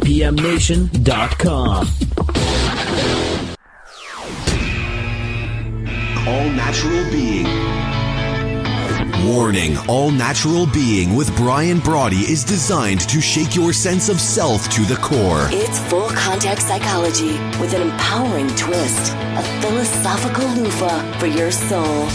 IPMNation.com. All Natural Being. Warning, All Natural Being with Brian Brawdy is designed to shake your sense of self to the core. It's full context psychology with an empowering twist, a philosophical loofah for your soul.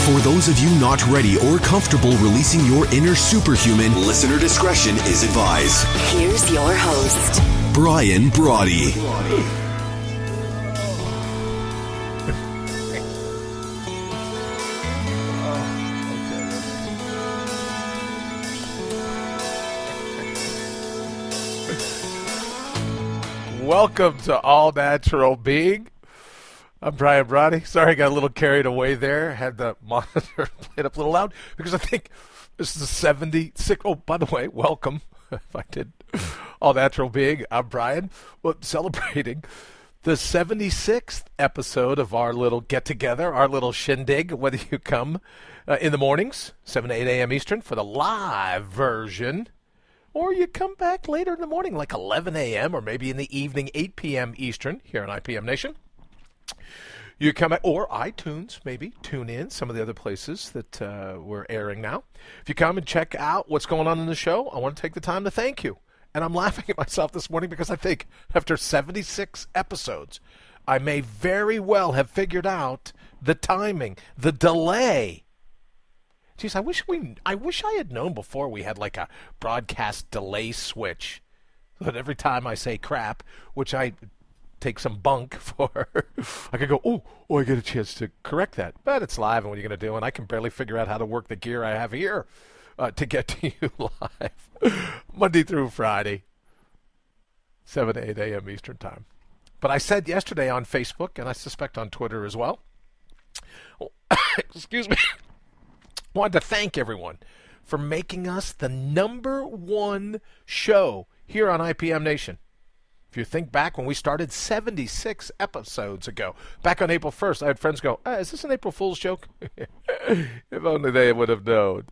For those of you not ready or comfortable releasing your inner superhuman, listener discretion is advised. Here's your host, Brian Brawdy. Welcome to All Natural Being. I'm Brian Brawdy. Sorry, I got a little carried away there. Had the monitor played up a little loud because I think this is the 76th. Oh, by the way, welcome. If I did All Natural Being, I'm Brian. Well, celebrating the 76th episode of our little get-together, our little shindig, whether you come in the mornings, 7 to 8 a.m. Eastern, for the live version, or you come back later in the morning, like 11 a.m., or maybe in the evening, 8 p.m. Eastern, here on IPM Nation. You come back, or iTunes, maybe, tune in, some of the other places that we're airing now. If you come and check out what's going on in the show, I want to take the time to thank you. And I'm laughing at myself this morning because I think after 76 episodes, I may very well have figured out the timing, the delay. Geez, I wish I had known before we had like a broadcast delay switch. So that every time I say crap, which I take some bunk for, I could go, oh, I get a chance to correct that. But it's live, and what are you going to do? And I can barely figure out how to work the gear I have here to get to you live. Monday through Friday, 7 to 8 a.m. Eastern Time. But I said yesterday on Facebook, and I suspect on Twitter as well, excuse me, wanted to thank everyone for making us the number one show here on IPM Nation. If you think back when we started 76 episodes ago, back on April 1st, I had friends go, is this an April Fool's joke? If only they would have known.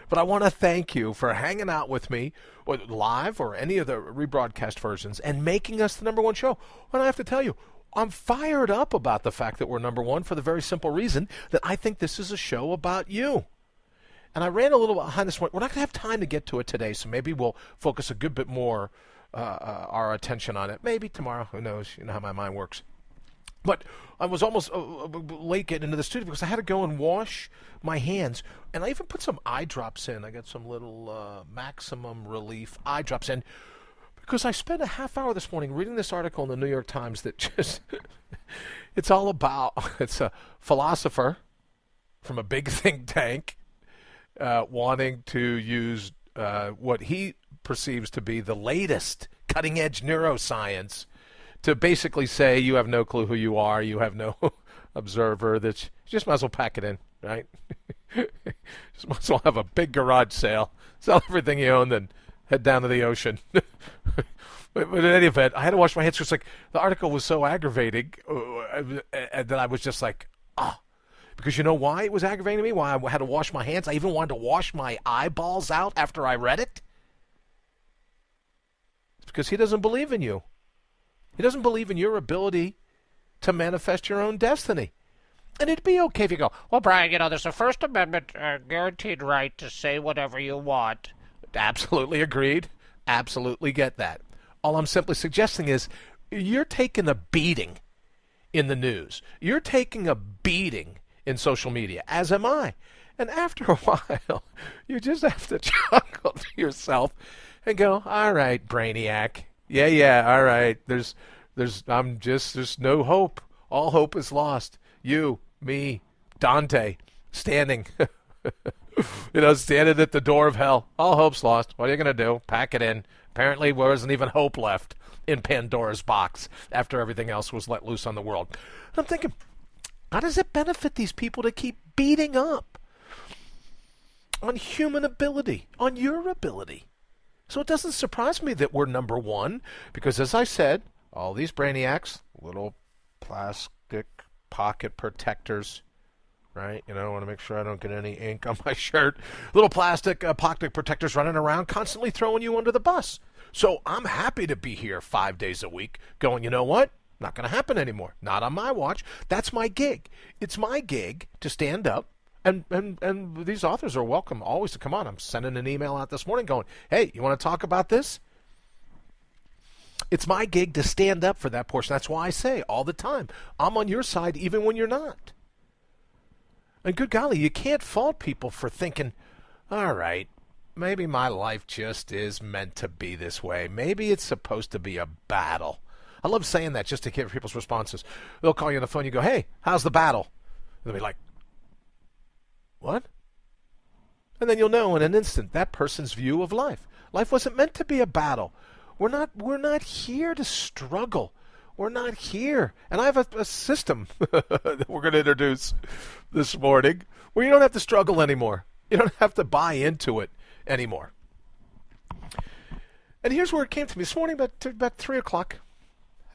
But I want to thank you for hanging out with me, or live or any of the rebroadcast versions, and making us the number one show. And I have to tell you, I'm fired up about the fact that we're number one for the very simple reason that I think this is a show about you. And I ran a little behind this one. We're not going to have time to get to it today, so maybe we'll focus a good bit more our attention on it. Maybe tomorrow. Who knows? You know how my mind works. But I was almost late getting into the studio because I had to go and wash my hands. And I even put some eye drops in. I got some little maximum relief eye drops in because I spent a half hour this morning reading this article in the New York Times that just, it's all about, it's a philosopher from a big think tank wanting to use what he perceives to be the latest cutting-edge neuroscience to basically say you have no clue who you are, you have no observer, that you just might as well pack it in, right? Just might as well have a big garage sale, sell everything you own, then head down to the ocean. But in any event, I had to wash my hands because like the article was so aggravating that I was just like, because you know why it was aggravating me? Why I had to wash my hands? I even wanted to wash my eyeballs out after I read it. It's because he doesn't believe in you. He doesn't believe in your ability to manifest your own destiny. And it'd be okay if you go, well, Brian, there's a First Amendment guaranteed right to say whatever you want. Absolutely agreed. Absolutely get that. All I'm simply suggesting is you're taking a beating in the news. You're taking a beating in social media, as am I. And after a while, you just have to chuckle to yourself and go, all right, brainiac. Yeah, all right. There's no hope. All hope is lost. You, me, Dante, standing, standing at the door of hell. All hope's lost. What are you going to do? Pack it in. Apparently there wasn't even hope left in Pandora's box after everything else was let loose on the world. And I'm thinking, how does it benefit these people to keep beating up on human ability, on your ability? So it doesn't surprise me that we're number one, because as I said, all these brainiacs, little plastic pocket protectors, right? You know, I want to make sure I don't get any ink on my shirt. Little plastic pocket protectors running around, constantly throwing you under the bus. So I'm happy to be here 5 days a week going, you know what? Not going to happen anymore. Not on my watch. That's my gig. It's my gig to stand up. And these authors are welcome always to come on. I'm sending an email out this morning going, hey, you want to talk about this? It's my gig to stand up for that portion. That's why I say all the time, I'm on your side even when you're not. And good golly, you can't fault people for thinking, all right, maybe my life just is meant to be this way. Maybe it's supposed to be a battle. I love saying that just to get people's responses. They'll call you on the phone, you go, hey, how's the battle? They'll be like, what? And then you'll know in an instant that person's view of life. Life wasn't meant to be a battle. We're not here to struggle. We're not here. And I have a system that we're going to introduce this morning where you don't have to struggle anymore. You don't have to buy into it anymore. And here's where it came to me this morning about 3 o'clock.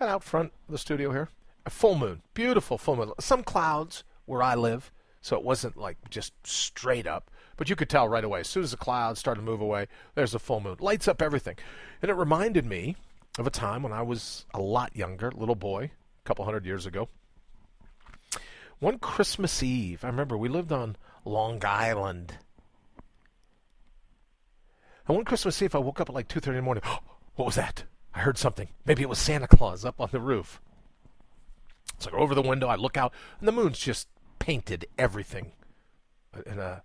Out front of the studio here. A full moon. Beautiful full moon. Some clouds where I live. So it wasn't like just straight up. But you could tell right away. As soon as the clouds started to move away, there's a full moon. Lights up everything. And it reminded me of a time when I was a lot younger, little boy, a couple 100 years ago. One Christmas Eve, I remember we lived on Long Island. And one Christmas Eve, I woke up at like 2:30 in the morning. Oh, what was that? I heard something. Maybe it was Santa Claus up on the roof. So I go over the window, I look out, and the moon's just painted everything in a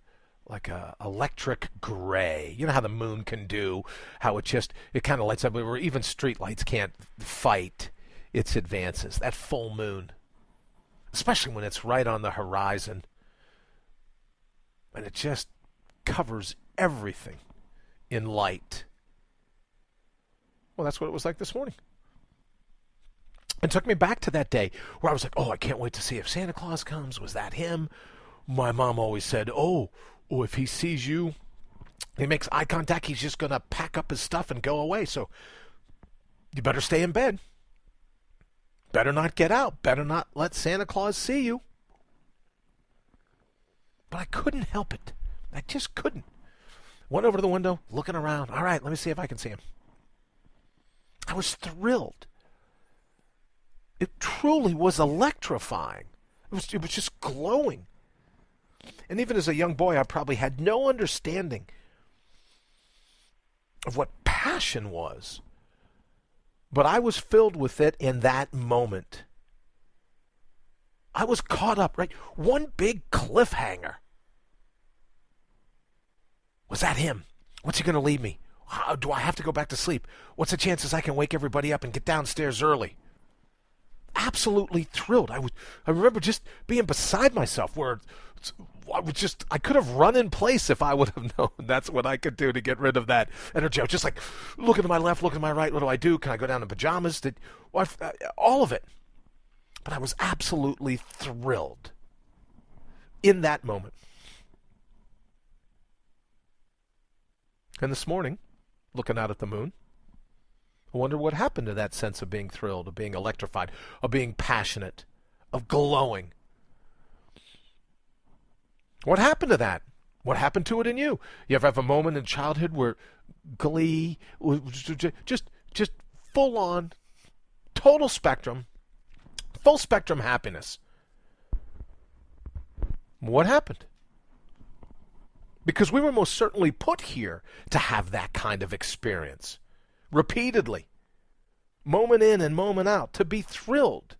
electric gray. You know how the moon can do, how it kind of lights up, where even street lights can't fight its advances. That full moon, especially when it's right on the horizon, and it just covers everything in light. Well, that's what it was like this morning. It took me back to that day where I was like, oh, I can't wait to see if Santa Claus comes. Was that him? My mom always said, oh, if he sees you, he makes eye contact, he's just going to pack up his stuff and go away. So you better stay in bed. Better not get out. Better not let Santa Claus see you. But I couldn't help it. I just couldn't. Went over to the window, looking around. All right, let me see if I can see him. I was thrilled. It truly was electrifying. It was just glowing. And even as a young boy, I probably had no understanding of what passion was. But I was filled with it in that moment. I was caught up, right? One big cliffhanger. Was that him? What's he going to leave me? How do I have to go back to sleep? What's the chances I can wake everybody up and get downstairs early? Absolutely thrilled. I remember just being beside myself where I could have run in place if I would have known that's what I could do to get rid of that energy. I was just like looking to my left, looking to my right. What do I do? Can I go down in pajamas? All of it. But I was absolutely thrilled in that moment. And this morning, looking out at the moon, I wonder what happened to that sense of being thrilled, of being electrified, of being passionate, of glowing. What happened to that? What happened to it in you? You ever have a moment in childhood where glee, just full on, total spectrum, full spectrum happiness? What happened? Because we were most certainly put here to have that kind of experience. Repeatedly. Moment in and moment out. To be thrilled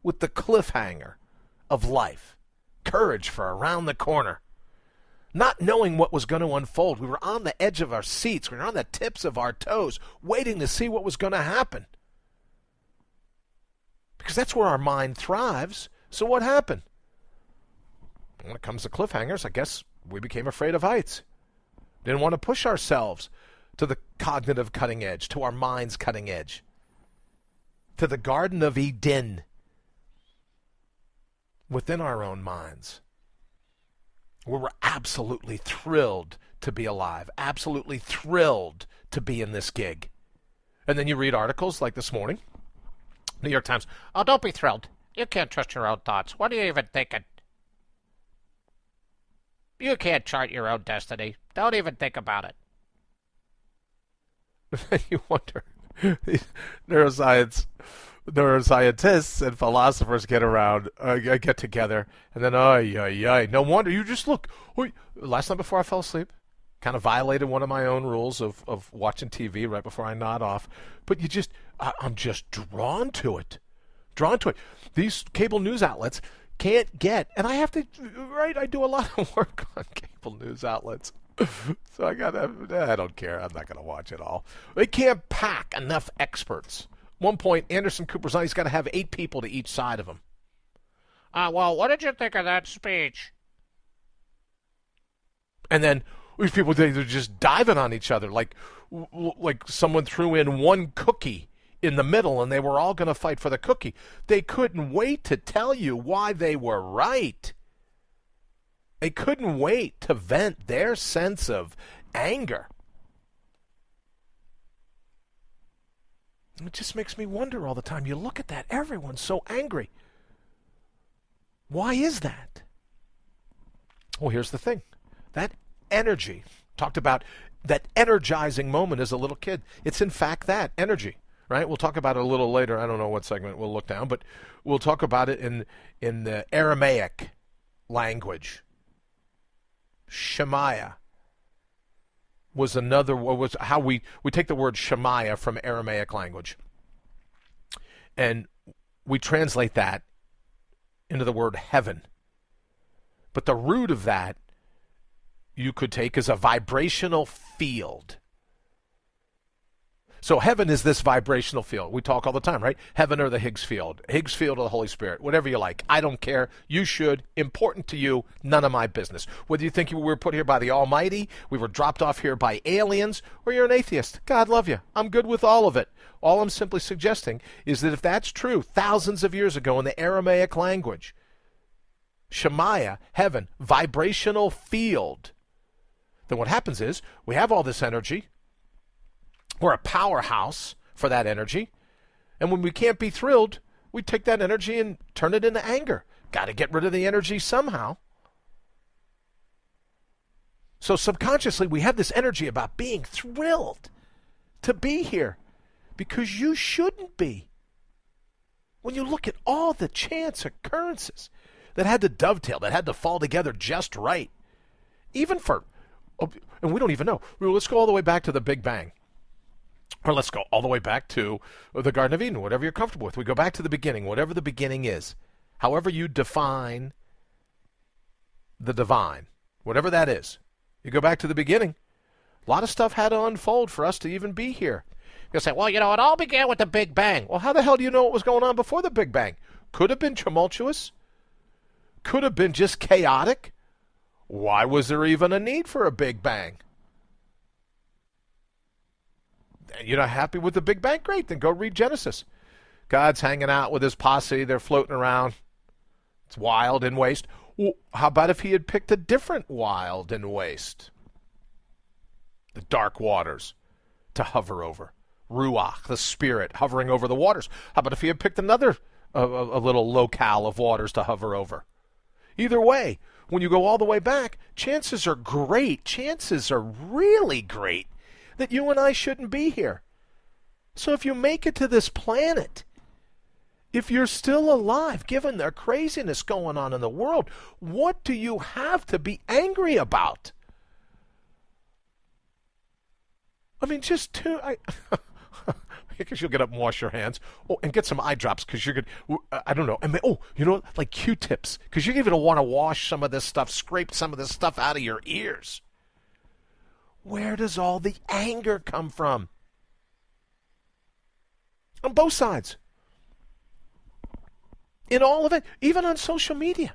with the cliffhanger of life. Courage for around the corner. Not knowing what was going to unfold. We were on the edge of our seats. We were on the tips of our toes. Waiting to see what was going to happen. Because that's where our mind thrives. So what happened? When it comes to cliffhangers, I guess we became afraid of heights. Didn't want to push ourselves to the cognitive cutting edge, to our mind's cutting edge, to the Garden of Eden within our own minds. We were absolutely thrilled to be alive, absolutely thrilled to be in this gig. And then you read articles like this morning, New York Times, oh, don't be thrilled. You can't trust your own thoughts. What are you even thinking? You can't chart your own destiny. Don't even think about it. You wonder, these neuroscientists and philosophers get together, and then, no wonder. You just look. Last night before I fell asleep, kind of violated one of my own rules of watching TV right before I nod off. But I'm just drawn to it. These cable news outlets can't get, and I do a lot of work on cable news outlets. So I don't care. I'm not going to watch it all. They can't pack enough experts. At one point, Anderson Cooper's on. He's got to have 8 people to each side of him. Well, what did you think of that speech? And then these people, they're just diving on each other like someone threw in one cookie in the middle and they were all going to fight for the cookie. They couldn't wait to tell you why they were right. They couldn't wait to vent their sense of anger. It just makes me wonder all the time. You look at that, everyone's so angry. Why is that? Well, here's the thing. That energy, talked about that energizing moment as a little kid. It's in fact that energy, right? We'll talk about it a little later. I don't know what segment we'll look down, but we'll talk about it in the Aramaic language. Shemaiah was how we take the word Shemaiah from Aramaic language, and we translate that into the word heaven. But the root of that you could take as a vibrational field. So heaven is this vibrational field. We talk all the time, right? Heaven or the Higgs field or the Holy Spirit, whatever you like. I don't care. You should. Important to you. None of my business. Whether you think we were put here by the Almighty, we were dropped off here by aliens, or you're an atheist. God love you. I'm good with all of it. All I'm simply suggesting is that if that's true, thousands of years ago in the Aramaic language, Shemaiah, heaven, vibrational field, then what happens is we have all this energy. We're a powerhouse for that energy. And when we can't be thrilled, we take that energy and turn it into anger. Got to get rid of the energy somehow. So subconsciously, we have this energy about being thrilled to be here because you shouldn't be. When you look at all the chance occurrences that had to dovetail, that had to fall together just right, even for, and we don't even know. Let's go all the way back to the Big Bang. Or let's go all the way back to the Garden of Eden, whatever you're comfortable with. We go back to the beginning, whatever the beginning is. However you define the divine, whatever that is. You go back to the beginning. A lot of stuff had to unfold for us to even be here. You'll say, well, it all began with the Big Bang. Well, how the hell do you know what was going on before the Big Bang? Could have been tumultuous. Could have been just chaotic. Why was there even a need for a Big Bang? You're not happy with the Big Bang? Great, then go read Genesis. God's hanging out with his posse. They're floating around. It's wild and waste. Well, how about if he had picked a different wild and waste? The dark waters to hover over. Ruach, the spirit, hovering over the waters. How about if he had picked another a little locale of waters to hover over? Either way, when you go all the way back, chances are really great that you and I shouldn't be here. So if you make it to this planet, if you're still alive, given the craziness going on in the world, what do you have to be angry about? I mean, because you'll get up and wash your hands. Oh, and get some eye drops because you're going to, I don't know. Like Q-tips, because you're going to want to wash some of this stuff, scrape some of this stuff out of your ears. Where does all the anger come from? On both sides. In all of it, even on social media.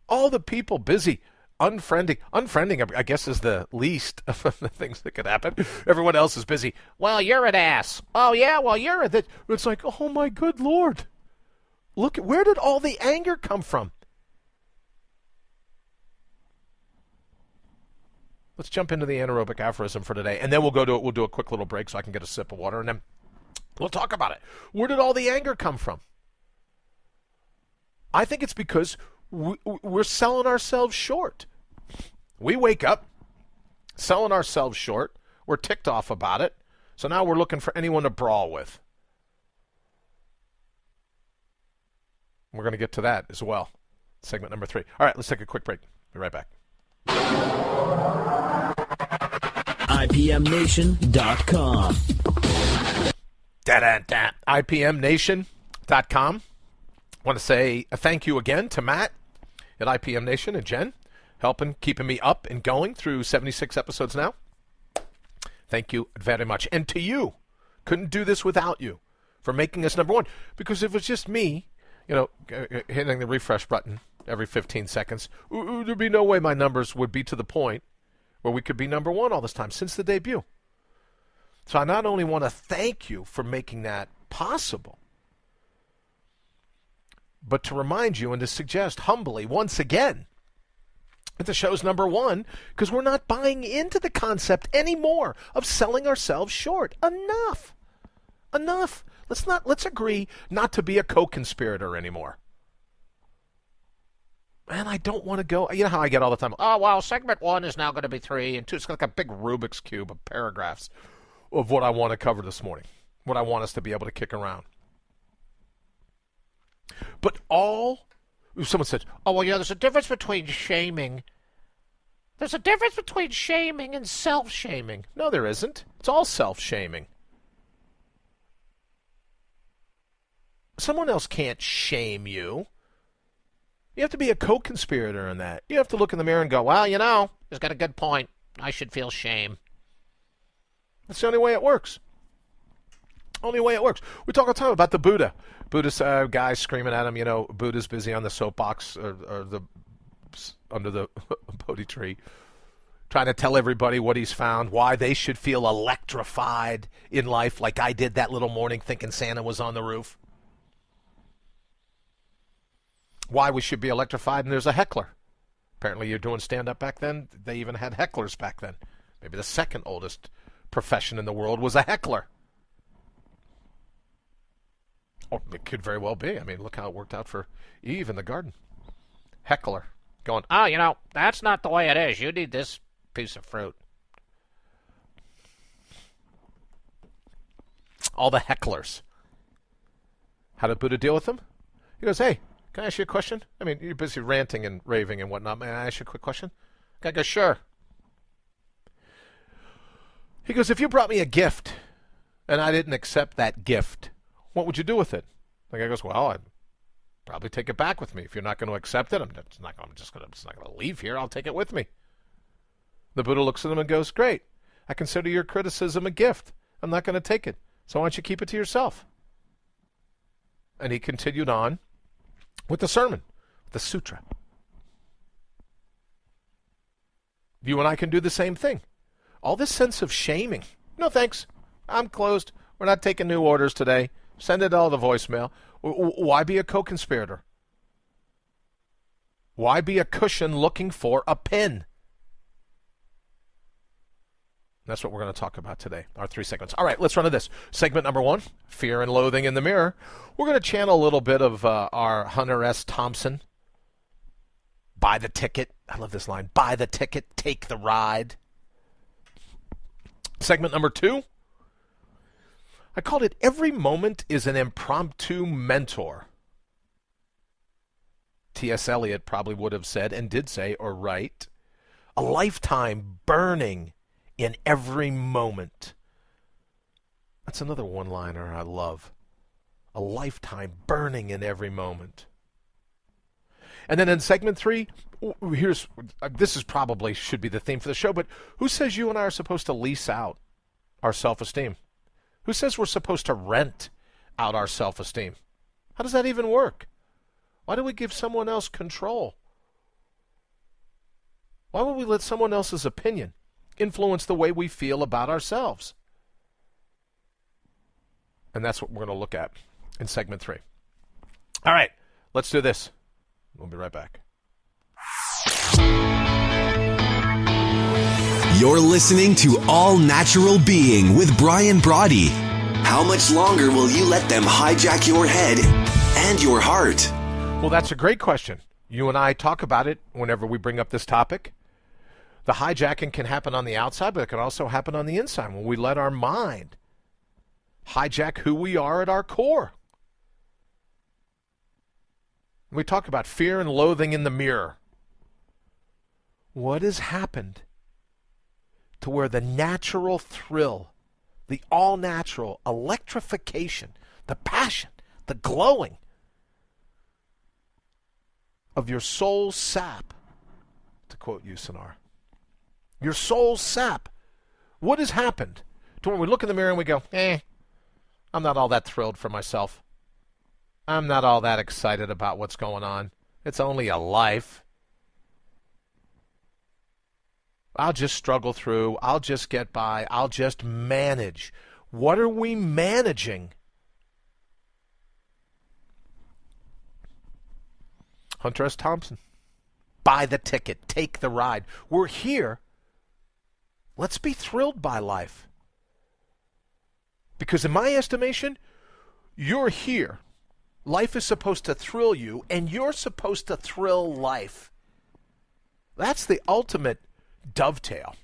All the people busy unfriending, I guess, is the least of the things that could happen. Everyone else is busy. Well, you're an ass. Oh, yeah, well, you're a... It's like, oh, my good Lord. Look, where did all the anger come from? Let's jump into the anaerobic aphorism for today, and then we'll do a quick little break so I can get a sip of water, and then we'll talk about it. Where did all the anger come from? I think it's because we're selling ourselves short. We wake up selling ourselves short. We're ticked off about it. So now we're looking for anyone to brawl with. We're going to get to that as well. Segment number 3. All right, let's take a quick break. Be right back. IPMNation.com. IPMNation.com. I want to say a thank you again to Matt at IPM Nation and Jen, keeping me up and going through 76 episodes now. Thank you very much. And to you, couldn't do this without you for making us number one. Because if it was just me, hitting the refresh button every 15 seconds, there'd be no way my numbers would be to the point where we could be number one all this time since the debut. So I not only want to thank you for making that possible, but to remind you and to suggest humbly once again that the show's number one because we're not buying into the concept anymore of selling ourselves short. Enough. Let's agree not to be a co-conspirator anymore. Man, I don't want to go. You know how I get all the time. Oh, well, segment 1 is now going to be 3 and 2. It's like a big Rubik's Cube of paragraphs of what I want to cover this morning, what I want us to be able to kick around. But someone said, oh, well, there's a difference between shaming. There's a difference between shaming and self-shaming. No, there isn't. It's all self-shaming. Someone else can't shame you. You have to be a co-conspirator in that. You have to look in the mirror and go, well, he's got a good point. I should feel shame. That's the only way it works. Only way it works. We talk all the time about the Buddha. Buddhist guy screaming at him, Buddha's busy on the soapbox or under the Bodhi tree, trying to tell everybody what he's found, why they should feel electrified in life like I did that little morning thinking Santa was on the roof. Why we should be electrified, and there's a heckler. Apparently you're doing stand-up back then. They even had hecklers back then. Maybe the second oldest profession in the world was a heckler. Oh, it could very well be. I mean, look how it worked out for Eve in the garden. Heckler. Going, oh, that's not the way it is. You need this piece of fruit. All the hecklers. How did Buddha deal with them? He goes, hey, can I ask you a question? I mean, you're busy ranting and raving and whatnot. May I ask you a quick question? Guy goes, sure. He goes, if you brought me a gift and I didn't accept that gift, what would you do with it? The guy goes, well, I'd probably take it back with me. If you're not going to accept it, I'm not going to leave here. I'll take it with me. The Buddha looks at him and goes, great. I consider your criticism a gift. I'm not going to take it. So why don't you keep it to yourself? And he continued on with the sermon, the sutra. You and I can do the same thing. All this sense of shaming. No thanks. I'm closed. We're not taking new orders today. Send it all to voicemail. Why be a co-conspirator? Why be a cushion looking for a pin? That's what we're going to talk about today, our 3 segments. All right, let's run to this. Segment number 1, Fear and Loathing in the Mirror. We're going to channel a little bit of our Hunter S. Thompson. Buy the ticket. I love this line. Buy the ticket, take the ride. Segment number 2. I called it Every Moment is an Impromptu Mentor. T.S. Eliot probably would have said and did say or write, a lifetime burning in every moment. That's another one-liner I love. A lifetime burning in every moment. And then in segment 3, this is probably should be the theme for the show, but who says you and I are supposed to lease out our self-esteem? Who says we're supposed to rent out our self-esteem? How does that even work? Why do we give someone else control? Why would we let someone else's opinion influence the way we feel about ourselves? And that's what we're going to look at in segment 3. All right, let's do this. We'll be right back. You're listening to All Natural Being with Brian Brawdy. How much longer will you let them hijack your head and your heart? Well, that's a great question. You and I talk about it whenever we bring up this topic. The hijacking can happen on the outside, but it can also happen on the inside when we let our mind hijack who we are at our core. We talk about fear and loathing in the mirror. What has happened to where the natural thrill, the all-natural electrification, the passion, the glowing of your soul's sap, to quote Yusanar, your soul's sap, what has happened to when we look in the mirror and we go, I'm not all that thrilled for myself. I'm not all that excited about what's going on. It's only a life. I'll just struggle through. I'll just get by. I'll just manage. What are we managing? Hunter S. Thompson. Buy the ticket. Take the ride. We're here. Let's be thrilled by life. Because in my estimation, you're here. Life is supposed to thrill you, and you're supposed to thrill life. That's the ultimate dovetail.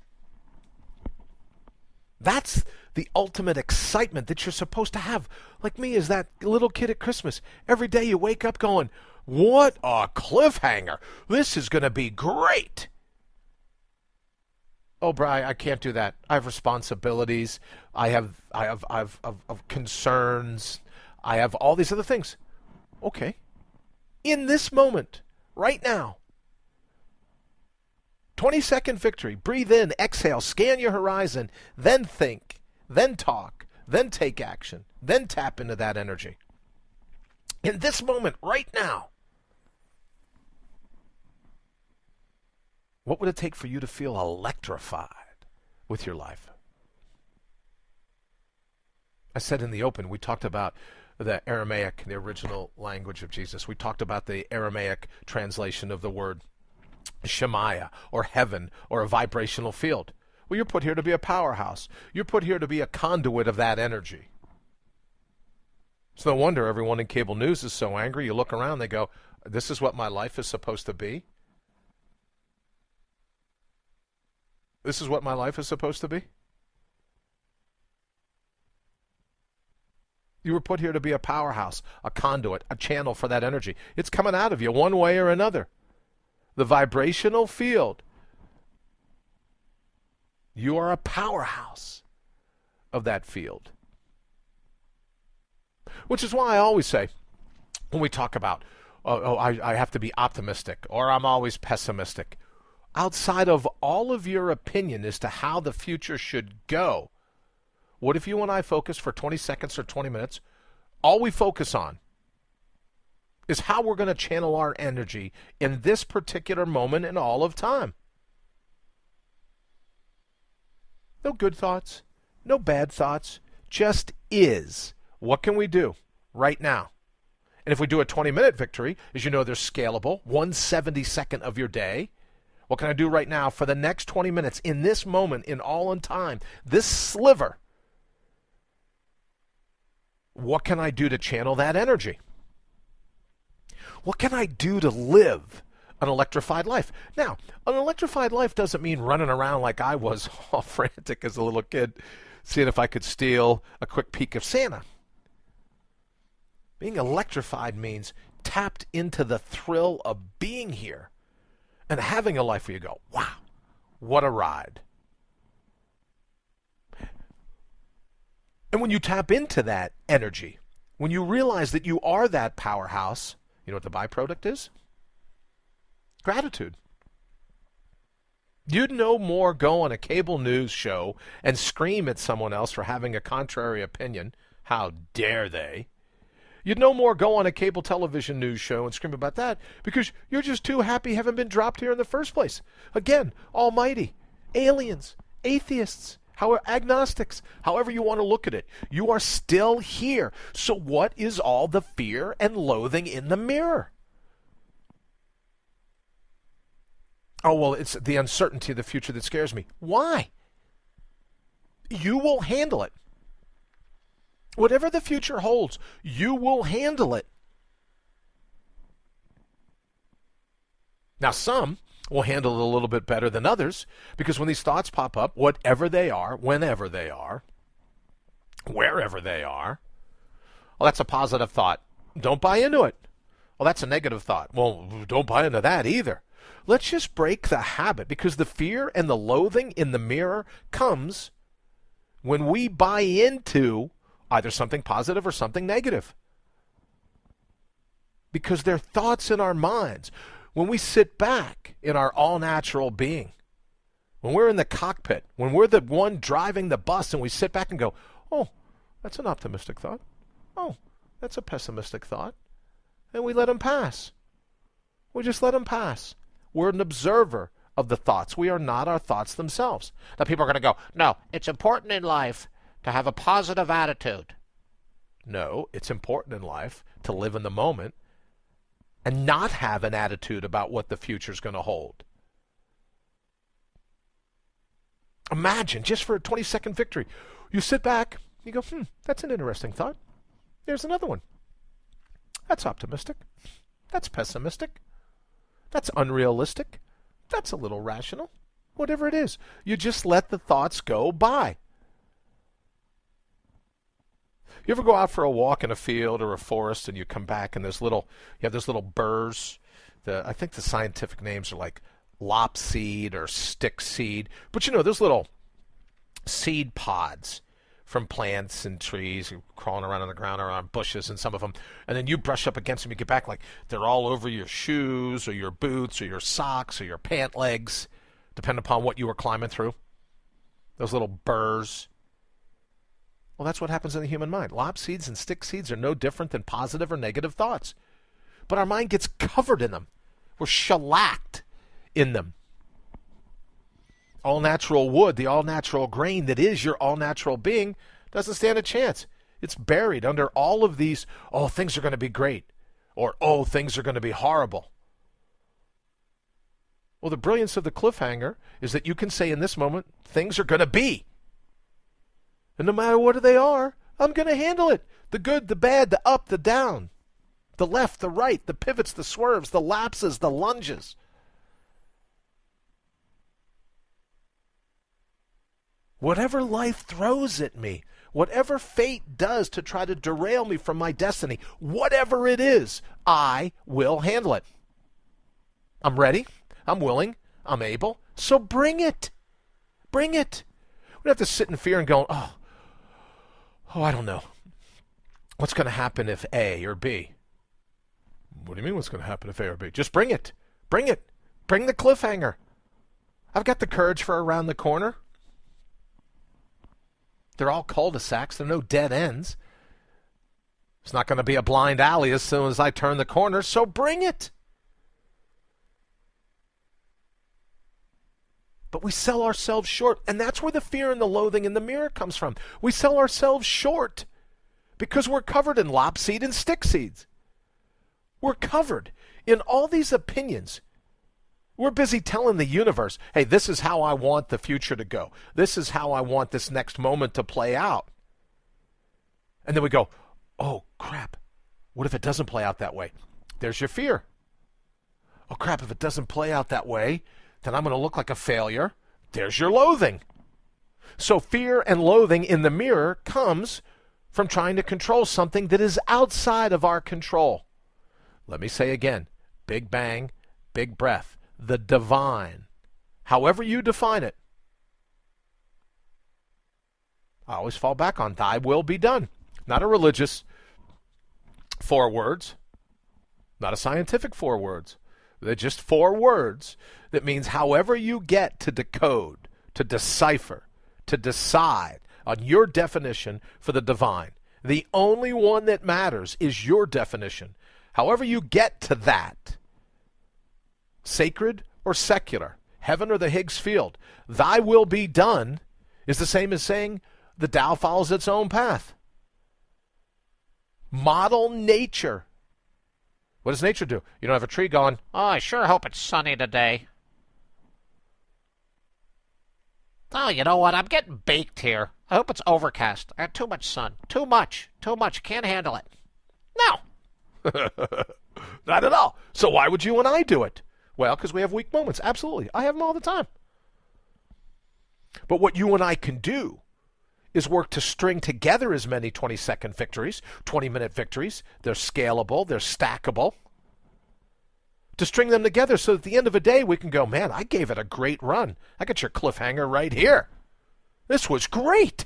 That's the ultimate excitement that you're supposed to have. Like me as that little kid at Christmas. Every day you wake up going, what a cliffhanger. This is going to be great. Oh, Bri, I can't do that. I have responsibilities. I have concerns. I have all these other things. Okay. In this moment, right now, 20-second victory. Breathe in, exhale, scan your horizon, then think, then talk, then take action, then tap into that energy. In this moment, right now, what would it take for you to feel electrified with your life? I said in the open, we talked about the Aramaic, the original language of Jesus. We talked about the Aramaic translation of the word Shemaiah, or heaven, or a vibrational field. Well, you're put here to be a powerhouse. You're put here to be a conduit of that energy. It's no wonder everyone in cable news is so angry. You look around, they go, this is what my life is supposed to be? This is what my life is supposed to be? You were put here to be a powerhouse, a conduit, a channel for that energy. It's coming out of you one way or another. The vibrational field. You are a powerhouse of that field. Which is why I always say, when we talk about, I have to be optimistic, or I'm always pessimistic. Outside of all of your opinion as to how the future should go, what if you and I focus for 20 seconds or 20 minutes? All we focus on is how we're going to channel our energy in this particular moment in all of time. No good thoughts, no bad thoughts, just is. What can we do right now? And if we do a 20-minute victory, as you know, they're scalable, 1/72 of your day. What can I do right now for the next 20 minutes in this moment in all in time, this sliver? What can I do to channel that energy? What can I do to live an electrified life? Now, an electrified life doesn't mean running around like I was all frantic as a little kid, seeing if I could steal a quick peek of Santa. Being electrified means tapped into the thrill of being here and having a life where you go, wow, what a ride. And when you tap into that energy, when you realize that you are that powerhouse, you know what the byproduct is? Gratitude. You'd no more go on a cable news show and scream at someone else for having a contrary opinion. How dare they? You'd no more go on a cable television news show and scream about that because you're just too happy having been dropped here in the first place. Again, almighty, aliens, atheists, agnostics, however you want to look at it. You are still here. So what is all the fear and loathing in the mirror? Oh, well, it's the uncertainty of the future that scares me. Why? You will handle it. Whatever the future holds, you will handle it. Now, some will handle it a little bit better than others because when these thoughts pop up, whatever they are, whenever they are, wherever they are, well, that's a positive thought. Don't buy into it. Well, that's a negative thought. Well, don't buy into that either. Let's just break the habit, because the fear and the loathing in the mirror comes when we buy into either something positive or something negative. Because they're thoughts in our minds. When we sit back in our all-natural being, when we're in the cockpit, when we're the one driving the bus and we sit back and go, oh, that's an optimistic thought. Oh, that's a pessimistic thought. And we let them pass. We just let them pass. We're an observer of the thoughts. We are not our thoughts themselves. Now people are going to go, no, it's important in life to have a positive attitude. No, it's important in life to live in the moment and not have an attitude about what the future's going to hold. Imagine, just for a 20-second victory, you sit back, you go, that's an interesting thought. There's another one. That's optimistic. That's pessimistic. That's unrealistic. That's a little rational. Whatever it is, you just let the thoughts go by. You ever go out for a walk in a field or a forest and you come back and you have those little burrs? I think the scientific names are like lop seed or stick seed. But those little seed pods from plants and trees crawling around on the ground or on bushes, and some of them. And then you brush up against them, you get back like they're all over your shoes or your boots or your socks or your pant legs, depending upon what you were climbing through. Those little burrs. Well, that's what happens in the human mind. Lop seeds and stick seeds are no different than positive or negative thoughts. But our mind gets covered in them. We're shellacked in them. All-natural wood, the all-natural grain that is your all-natural being, doesn't stand a chance. It's buried under all of these, oh, things are going to be great, or, oh, things are going to be horrible. Well, the brilliance of the cliffhanger is that you can say in this moment, things are going to be. And no matter what they are, I'm going to handle it. The good, the bad, the up, the down, the left, the right, the pivots, the swerves, the lapses, the lunges. Whatever life throws at me, whatever fate does to try to derail me from my destiny, whatever it is, I will handle it. I'm ready. I'm willing. I'm able. So bring it. Bring it. We don't have to sit in fear and go, oh, I don't know. What's going to happen if A or B? What do you mean what's going to happen if A or B? Just bring it. Bring it. Bring the cliffhanger. I've got the courage for around the corner. They're all cul-de-sacs. There are no dead ends. It's not going to be a blind alley as soon as I turn the corner, so bring it. But we sell ourselves short, and that's where the fear and the loathing in the mirror comes from. We sell ourselves short because we're covered in lop seed and stick seeds. We're covered in all these opinions. We're busy telling the universe, hey, this is how I want the future to go. This is how I want this next moment to play out. And then we go, oh, crap. What if it doesn't play out that way? There's your fear. Oh, crap, if it doesn't play out that way, then I'm going to look like a failure. There's your loathing. So fear and loathing in the mirror comes from trying to control something that is outside of our control. Let me say again, big bang, big breath. The divine, however you define it. I always fall back on thy will be done. Not a religious 4 words, not a scientific 4 words. They're just 4 words that means however you get to decode, to decipher, to decide on your definition for the divine. The only one that matters is your definition. However you get to that, sacred or secular, heaven or the Higgs field, thy will be done is the same as saying the Tao follows its own path. Model nature. What does nature do? You don't have a tree going, Oh, I sure hope it's sunny today. Oh, you know what? I'm getting baked here. I hope it's overcast. I got too much sun. Too much. Can't handle it. No. Not at all. So why would you and I do it? Well, because we have weak moments. Absolutely. I have them all the time. But what you and I can do is work to string together as many 20-second victories, 20-minute victories. They're scalable. They're stackable. To string them together so at the end of a day we can go, man, I gave it a great run. I got your cliffhanger right here. This was great.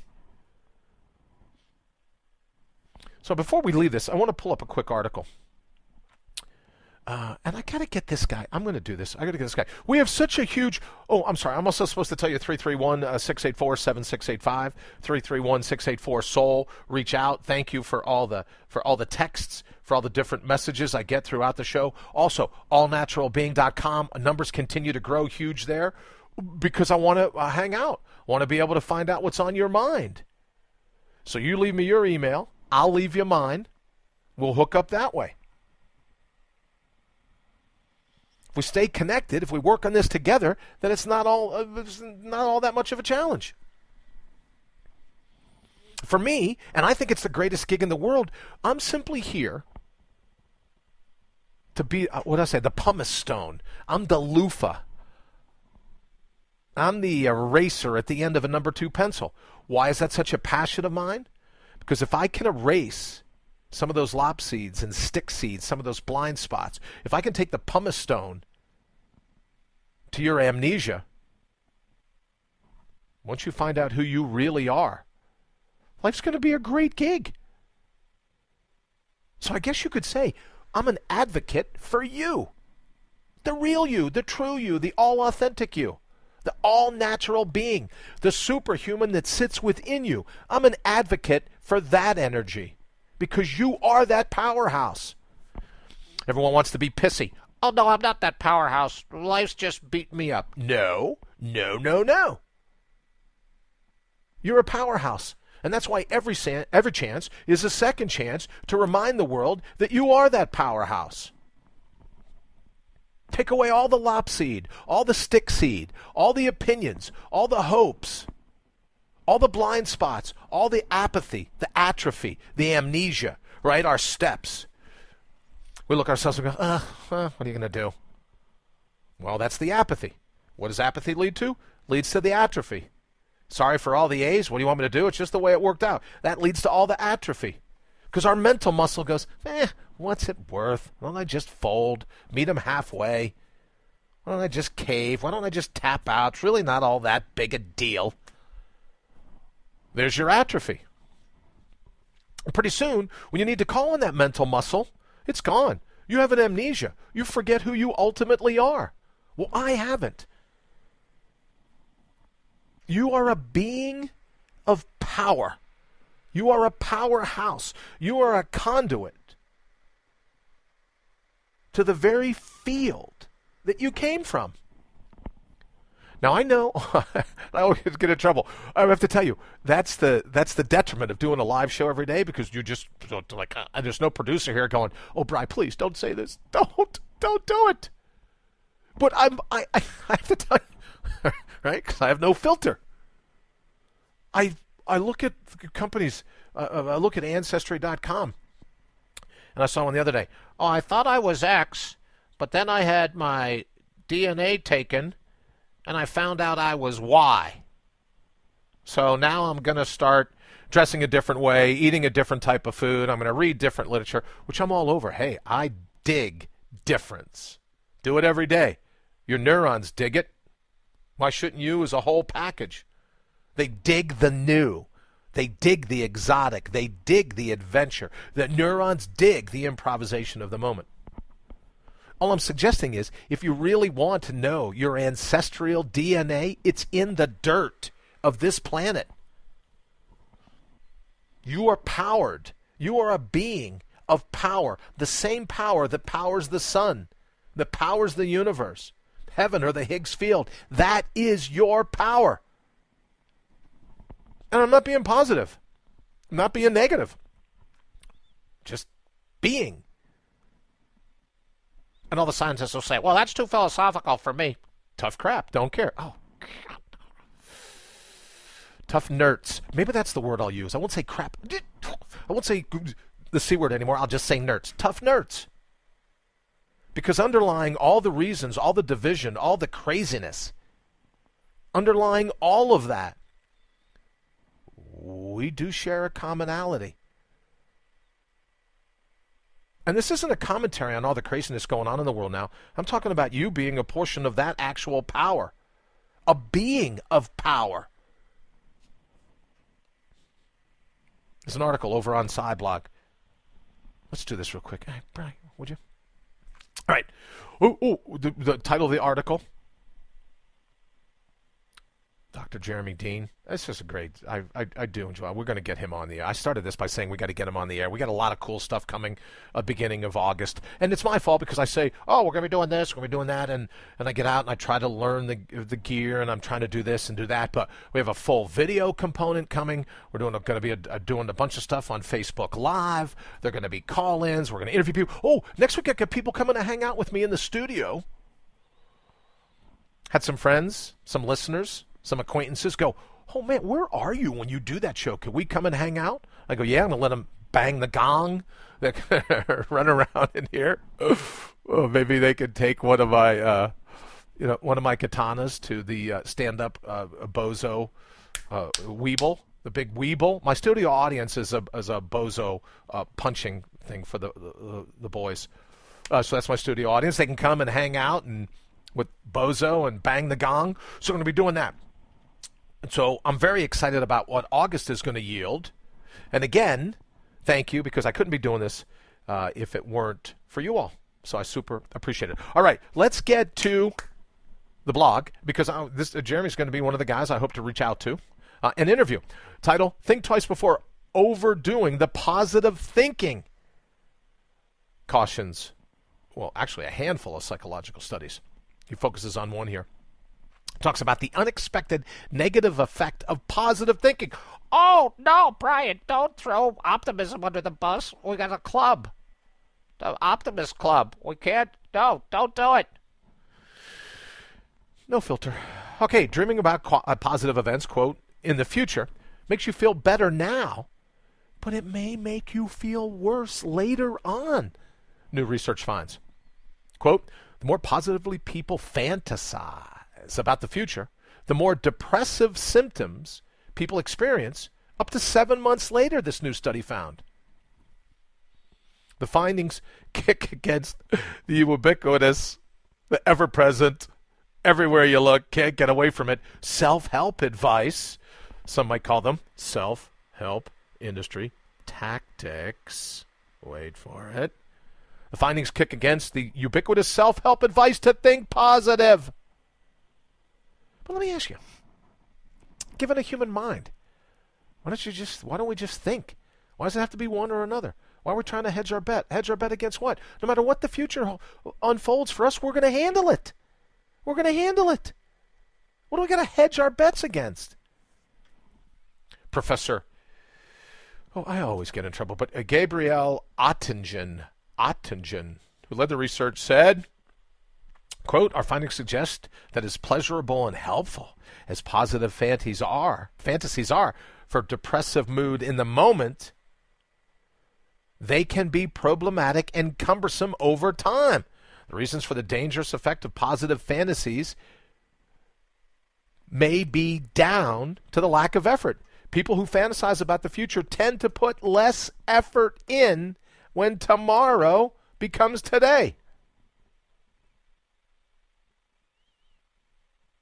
So before we leave this, I want to pull up a quick article. And I got to get this guy. I'm going to do this. I got to get this guy. We have such a huge... Oh, I'm sorry. I'm also supposed to tell you 331-684-7685, 331-684-SOUL. Reach out. Thank you for all the texts, for all the different messages I get throughout the show. Also, allnaturalbeing.com. Numbers continue to grow huge there because I want to hang out. I want to be able to find out what's on your mind. So you leave me your email. I'll leave you mine. We'll hook up that way. If we stay connected, if we work on this together, then it's not all that much of a challenge. For me, and I think it's the greatest gig in the world, I'm simply here to be, the pumice stone. I'm the loofah. I'm the eraser at the end of a number 2 pencil. Why is that such a passion of mine? Because if I can erase some of those lop seeds and stick seeds, some of those blind spots, if I can take the pumice stone to your amnesia, once you find out who you really are, life's going to be a great gig. So I guess you could say I'm an advocate for you. The real you, the true you, the all-authentic you, the all-natural being, the superhuman that sits within you. I'm an advocate for that energy because you are that powerhouse. Everyone wants to be pissy. Oh, no, I'm not that powerhouse. Life's just beating me up. No. You're a powerhouse. And that's why every chance is a second chance to remind the world that you are that powerhouse. Take away all the lop seed, all the stick seed, all the opinions, all the hopes, all the blind spots, all the apathy, the atrophy, the amnesia, right? Our steps. We look at ourselves and go, what are you going to do? Well, that's the apathy. What does apathy lead to? Leads to the atrophy. Sorry for all the A's. What do you want me to do? It's just the way it worked out. That leads to all the atrophy. Because our mental muscle goes, what's it worth? Why don't I just fold? Meet them halfway? Why don't I just cave? Why don't I just tap out? It's really not all that big a deal. There's your atrophy. And pretty soon, when you need to call on that mental muscle, it's gone. You have an amnesia. You forget who you ultimately are. Well, I haven't. You are a being of power. You are a powerhouse. You are a conduit to the very field that you came from. Now, I know, I always get in trouble. I have to tell you, that's the detriment of doing a live show every day because you just, there's no producer here going, oh, Bri, please don't say this. Don't do it. But I have to tell you, right, because I have no filter. I look at companies, I look at Ancestry.com, and I saw one the other day. Oh, I thought I was X, but then I had my DNA taken, and I found out I was Y. So now I'm going to start dressing a different way, eating a different type of food. I'm going to read different literature, which I'm all over. Hey, I dig difference. Do it every day. Your neurons dig it. Why shouldn't you as a whole package? They dig the new. They dig the exotic. They dig the adventure. The neurons dig the improvisation of the moment. All I'm suggesting is, if you really want to know your ancestral DNA, it's in the dirt of this planet. You are powered. You are a being of power. The same power that powers the sun, that powers the universe, heaven or the Higgs field. That is your power. And I'm not being positive. I'm not being negative. Just being. And all the scientists will say, well, that's too philosophical for me. Tough crap. Don't care. Oh, God. Tough nerds. Maybe that's the word I'll use. I won't say crap. I won't say the C word anymore. I'll just say nerds. Tough nerds. Because underlying all the reasons, all the division, all the craziness, underlying all of that, we do share a commonality. And this isn't a commentary on all the craziness going on in the world now. I'm talking about you being a portion of that actual power, a being of power. There's an article over on Cyblog. Let's do this real quick. Hey, Brian, would you? All right. The title of the article. Dr. Jeremy Dean. It's just a great, I do enjoy it. We're going to get him on the air. I started this by saying we got to get him on the air. We got a lot of cool stuff coming beginning of August. And it's my fault because I say, oh, we're going to be doing this, we're going to be doing that. And I get out and I try to learn the gear and I'm trying to do this and do that. But we have a full video component coming. We're going to be doing a bunch of stuff on Facebook Live. They're going to be call-ins. We're going to interview people. Oh, next week I got people coming to hang out with me in the studio. Had some friends, some listeners, some acquaintances go, oh, man, where are you when you do that show? Can we come and hang out? I go, yeah, I'm going to let them bang the gong. They run around in here. Oh, maybe they could take one of my katanas to the stand-up bozo Weeble, the big Weeble. My studio audience is a bozo punching thing for the boys. So that's my studio audience. They can come and hang out and with bozo and bang the gong. So I'm going to be doing that. So I'm very excited about what August is going to yield. And again, thank you, because I couldn't be doing this if it weren't for you all. So I super appreciate it. All right, let's get to the blog, because Jeremy's going to be one of the guys I hope to reach out to. An interview. Title, Think Twice Before Overdoing the Positive Thinking. Cautions, well, actually a handful of psychological studies. He focuses on one here. Talks about the unexpected negative effect of positive thinking. Oh, no, Brian, don't throw optimism under the bus. We got a club. The Optimist Club. We can't. No, don't do it. No filter. Okay, dreaming about positive events, quote, in the future, makes you feel better now, but it may make you feel worse later on, new research finds. Quote, the more positively people fantasize about the future, the more depressive symptoms people experience up to 7 months later, this new study found. The findings kick against the ubiquitous, the ever-present, everywhere you look, can't get away from it, self-help advice. Some might call them self-help industry tactics. Wait for it. The findings kick against the ubiquitous self-help advice to think positive. But let me ask you, given a human mind, why don't we just think? Why does it have to be one or another? Why are we trying to hedge our bet? Hedge our bet against what? No matter what the future unfolds for us, we're going to handle it. We're going to handle it. What are we going to hedge our bets against? Professor, I always get in trouble, but Gabriel Oettingen, who led the research, said, quote, our findings suggest that as pleasurable and helpful as positive fantasies are for depressive mood in the moment, they can be problematic and cumbersome over time. The reasons for the dangerous effect of positive fantasies may be down to the lack of effort. People who fantasize about the future tend to put less effort in when tomorrow becomes today.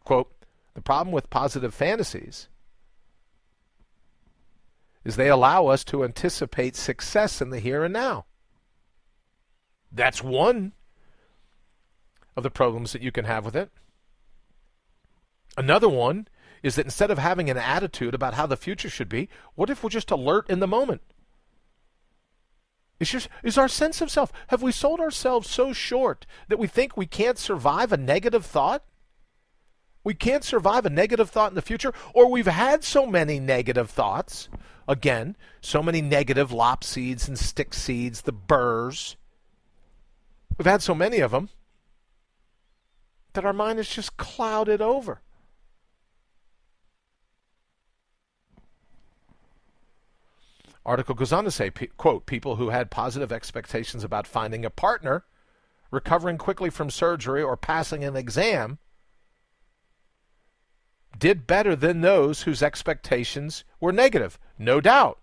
Quote, the problem with positive fantasies is they allow us to anticipate success in the here and now. That's one of the problems that you can have with it. Another one is that instead of having an attitude about how the future should be, what if we're just alert in the moment? Is our sense of self, have we sold ourselves so short that we think we can't survive a negative thought? We can't survive a negative thought in the future, or we've had so many negative thoughts, again, so many negative lop seeds and stick seeds, the burrs. We've had so many of them that our mind is just clouded over. Article goes on to say, quote, people who had positive expectations about finding a partner recovering quickly from surgery, or passing an exam did better than those whose expectations were negative. No doubt.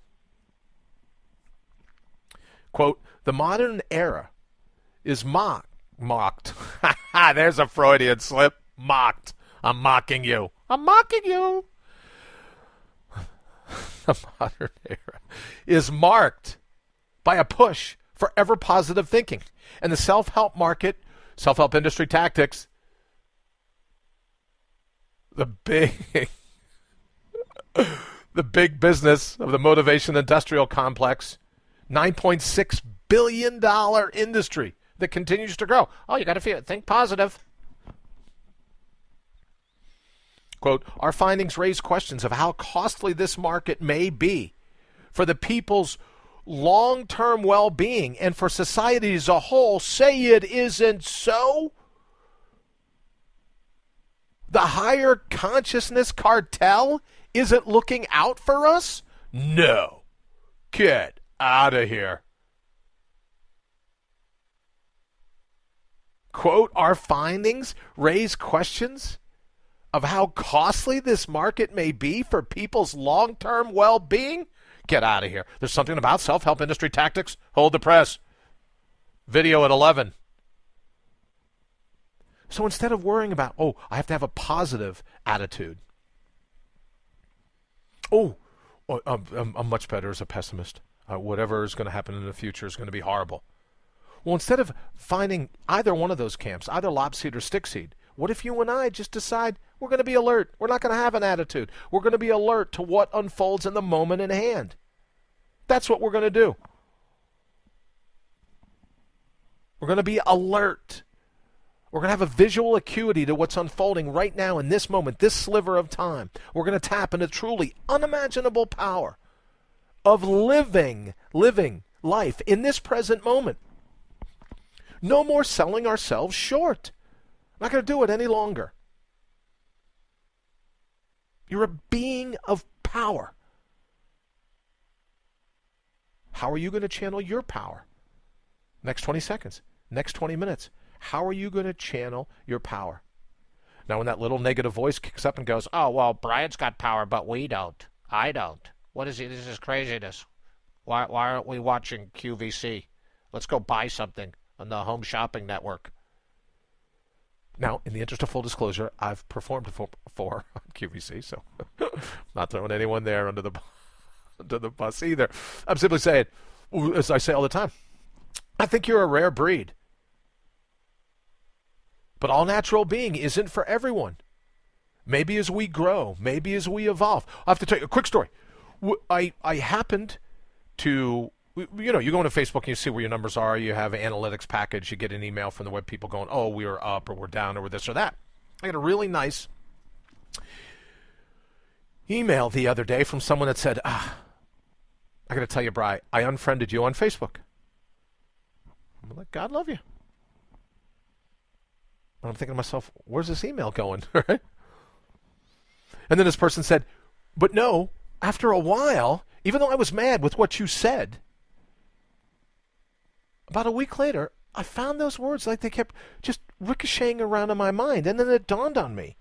Quote, the modern era is mocked. There's a Freudian slip. Mocked. I'm mocking you. I'm mocking you. The modern era is marked by a push for ever positive thinking. And the self-help market, self-help industry tactics, the big business of the motivation industrial complex, $9.6 billion industry that continues to grow. Oh, you got to think positive. Quote, our findings raise questions of how costly this market may be for the people's long-term well-being and for society as a whole. Say it isn't so. The higher consciousness cartel isn't looking out for us? No. Get out of here. Quote, our findings raise questions of how costly this market may be for people's long-term well-being? Get out of here. There's something about self-help industry tactics. Hold the press. Video at 11. So instead of worrying about, I have to have a positive attitude. I'm much better as a pessimist. Whatever is going to happen in the future is going to be horrible. Well, instead of finding either one of those camps, either lopseed or stickseed, what if you and I just decide we're going to be alert? We're not going to have an attitude. We're going to be alert to what unfolds in the moment in hand. That's what we're going to do. We're going to be alert. We're going to have a visual acuity to what's unfolding right now in this moment, this sliver of time. We're going to tap into truly unimaginable power of living life in this present moment. No more selling ourselves short. I'm not going to do it any longer. You're a being of power. How are you going to channel your power? Next 20 seconds, next 20 minutes. How are you going to channel your power? Now, when that little negative voice kicks up and goes, oh, well, Brian's got power, but we don't. I don't. What is he? This is craziness. Why aren't we watching QVC? Let's go buy something on the Home Shopping Network. Now, in the interest of full disclosure, I've performed for QVC, so not throwing anyone there under the bus either. I'm simply saying, as I say all the time, I think you're a rare breed. But all natural being isn't for everyone. Maybe as we grow, maybe as we evolve. I have to tell you a quick story. I happened to, you go into Facebook and you see where your numbers are. You have an analytics package. You get an email from the web people going, oh, we are up or we're down or we're this or that. I got a really nice email the other day from someone that said, I got to tell you, Bri, I unfriended you on Facebook. I'm like, God love you. And I'm thinking to myself, where's this email going? Right? And then this person said, but no, after a while, even though I was mad with what you said, about a week later, I found those words like they kept just ricocheting around in my mind. And then it dawned on me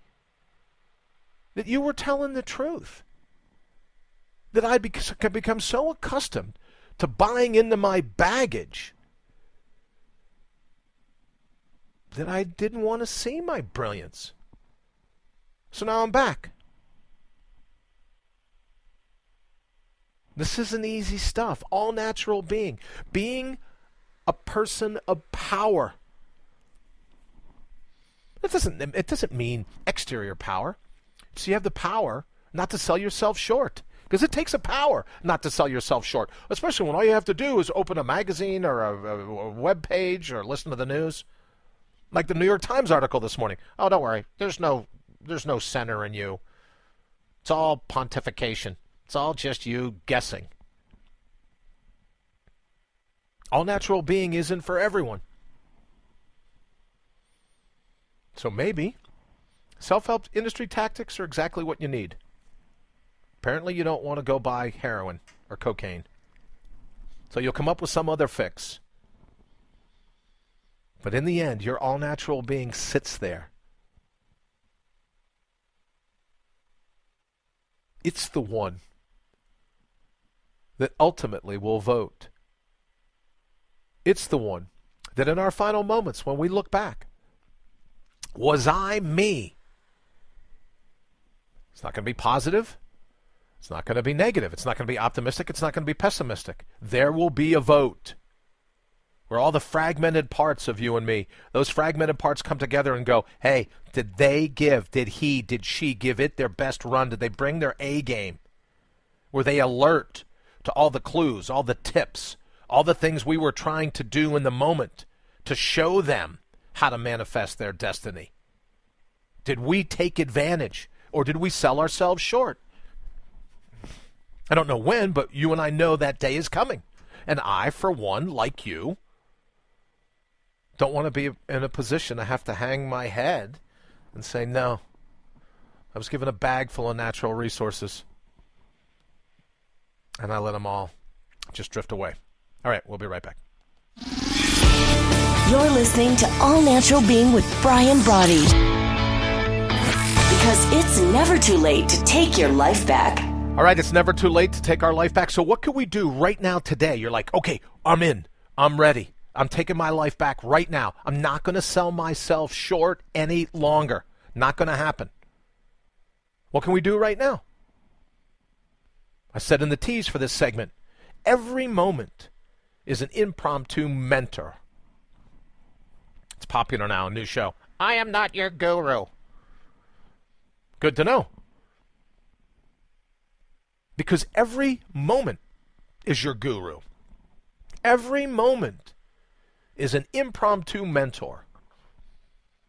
that you were telling the truth. That I'd become so accustomed to buying into my baggage that I didn't want to see my brilliance. So now I'm back. This isn't easy stuff. All natural being. Being a person of power. It doesn't mean exterior power. So you have the power not to sell yourself short. Because it takes a power not to sell yourself short. Especially when all you have to do is open a magazine or a web page or listen to the news. Like the New York Times article this morning. Oh, don't worry. There's no center in you. It's all pontification. It's all just you guessing. All natural being isn't for everyone. So maybe self-help industry tactics are exactly what you need. Apparently you don't want to go buy heroin or cocaine. So you'll come up with some other fix. But in the end, your all-natural being sits there. It's the one that ultimately will vote. It's the one that in our final moments, when we look back, was I me? It's not going to be positive. It's not going to be negative. It's not going to be optimistic. It's not going to be pessimistic. There will be a vote where all the fragmented parts of you and me, those fragmented parts come together and go, hey, did they give, did he, did she give it their best run? Did they bring their A game? Were they alert to all the clues, all the tips, all the things we were trying to do in the moment to show them how to manifest their destiny? Did we take advantage, or did we sell ourselves short? I don't know when, but you and I know that day is coming. And I, for one, like you, don't want to be in a position to have to hang my head and say, no, I was given a bag full of natural resources, and I let them all just drift away. All right, we'll be right back. You're listening to All Natural Being with Brian Brawdy. Because it's never too late to take your life back. All right, it's never too late to take our life back. So what can we do right now today? You're like, okay, I'm in. I'm ready. I'm taking my life back right now. I'm not going to sell myself short any longer. Not going to happen. What can we do right now? I said in the tease for this segment, every moment is an impromptu mentor. It's popular now, a new show. I am not your guru. Good to know. Because every moment is your guru. Every moment is an impromptu mentor.